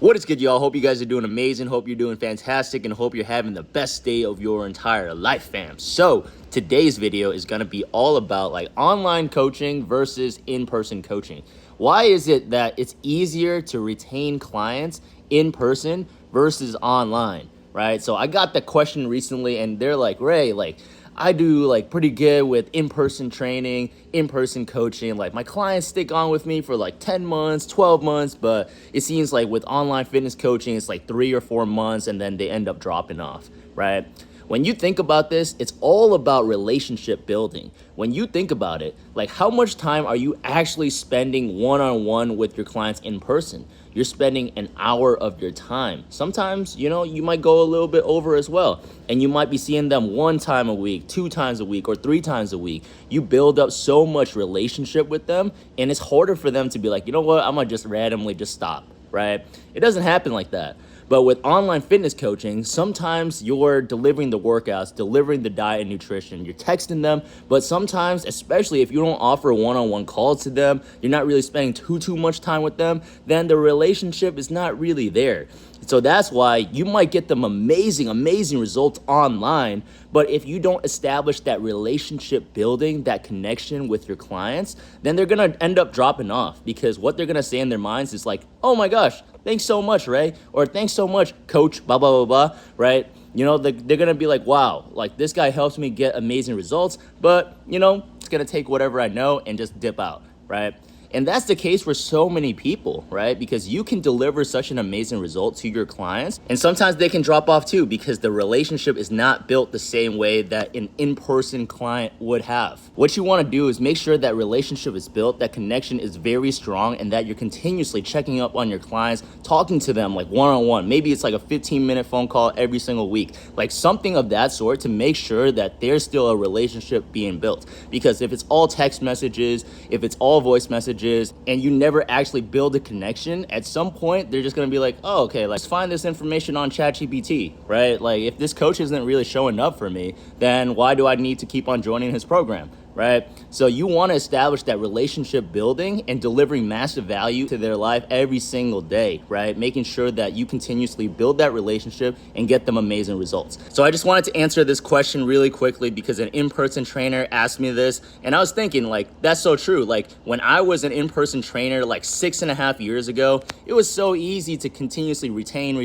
What is good, y'all? Hope you guys are doing amazing. Hope you're doing fantastic, and hope you're having the best day of your entire life, fam. So today's video is going to be all about like online coaching versus in-person coaching. Why is it that it's easier to retain clients in person versus online, right? So I got the question recently, and they're like, Ray, I do like pretty good with in-person training, in-person coaching. Like my clients stick on with me for like 10 months, 12 months, but it seems like with online fitness coaching, it's like 3 or 4 months and then they end up dropping off, right? When you think about this, it's all about relationship building. When you think about it, like how much time are you actually spending one-on-one with your clients in person? You're spending an hour of your time. Sometimes, you might go a little bit over as well. And you might be seeing them 1 time a week, 2 times a week, or 3 times a week. You build up so much relationship with them, and it's harder for them to be like, you know what, I'm gonna just randomly just stop, right? It doesn't happen like that. But with online fitness coaching, sometimes you're delivering the workouts, delivering the diet and nutrition, you're texting them, but sometimes, especially if you don't offer one-on-one calls to them, you're not really spending too much time with them, then the relationship is not really there. So that's why you might get them amazing results online, but if you don't establish that relationship building, that connection with your clients, then they're gonna end up dropping off, because what they're gonna say in their minds is like, oh my gosh, thanks so much, Ray, or thanks so much, coach, blah, blah, blah, blah, right? They're gonna be like, wow, like this guy helps me get amazing results, but it's gonna take whatever I know and just dip out, right? And that's the case for so many people, right? Because you can deliver such an amazing result to your clients, and sometimes they can drop off too because the relationship is not built the same way that an in-person client would have. What you want to do is make sure that relationship is built, that connection is very strong, and that you're continuously checking up on your clients, talking to them like one-on-one. Maybe it's like a 15-minute phone call every single week, like something of that sort, to make sure that there's still a relationship being built. Because if it's all text messages, if it's all voice messages, and you never actually build a connection, at some point they're just going to be like, oh, okay, let's find this information on ChatGPT, right? Like if this coach isn't really showing up for me, then why do I need to keep on joining his program? Right? So you want to establish that relationship building and delivering massive value to their life every single day, right? Making sure that you continuously build that relationship and get them amazing results. So I just wanted to answer this question really quickly because an in-person trainer asked me this, and I was thinking like, that's so true. Like when I was an in-person trainer like 6.5 years ago, it was so easy to continuously retain.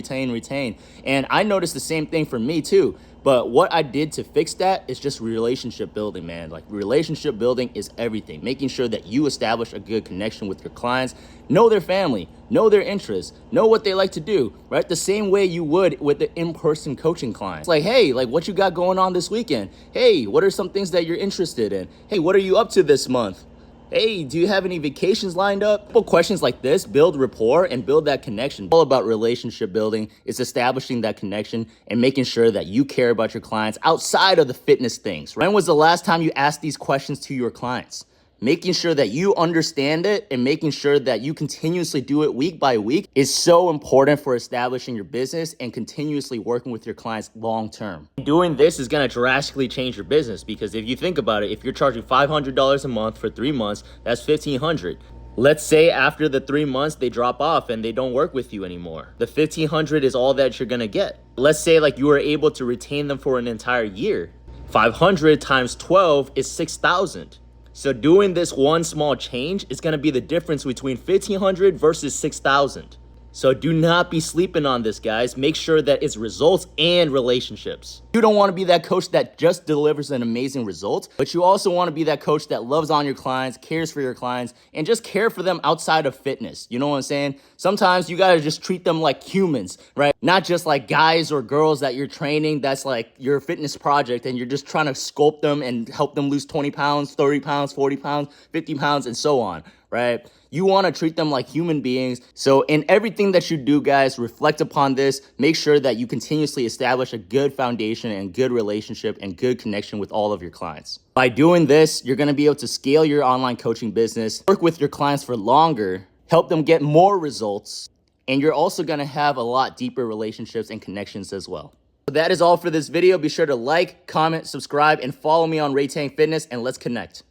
And I noticed the same thing for me too. But what I did to fix that is just relationship building, man. Like relationship building is everything. Making sure that you establish a good connection with your clients, know their family, know their interests, know what they like to do, right? The same way you would with the in-person coaching clients. It's like, hey, like what you got going on this weekend? Hey, what are some things that you're interested in? Hey, what are you up to this month? Hey, do you have any vacations lined up? Simple questions like this build rapport and build that connection. All about relationship building is establishing that connection and making sure that you care about your clients outside of the fitness things. When was the last time you asked these questions to your clients? Making sure that you understand it and making sure that you continuously do it week by week is so important for establishing your business and continuously working with your clients long term. Doing this is going to drastically change your business, because if you think about it, if you're charging $500 a month for 3 months, that's $1,500. Let's say after the 3 months they drop off and they don't work with you anymore. The $1,500 is all that you're going to get. Let's say like you were able to retain them for an entire year. 500 times 12 is 6,000. So doing this one small change is going to be the difference between 1,500 versus 6,000. So do not be sleeping on this, guys. Make sure that it's results and relationships. You don't want to be that coach that just delivers an amazing result, but you also want to be that coach that loves on your clients, cares for your clients, and just care for them outside of fitness. You know what I'm saying? Sometimes you got to just treat them like humans, right? Not just like guys or girls that you're training that's like your fitness project and you're just trying to sculpt them and help them lose 20 pounds, 30 pounds, 40 pounds, 50 pounds, and so on, right? You want to treat them like human beings. So in everything that you do, guys, reflect upon this. Make sure that you continuously establish a good foundation and good relationship and good connection with all of your clients. By doing this, you're going to be able to scale your online coaching business, work with your clients for longer, help them get more results, and you're also going to have a lot deeper relationships and connections as well. So that is all for this video. Be sure to like, comment, subscribe, and follow me on Ray Tang Fitness, and let's connect.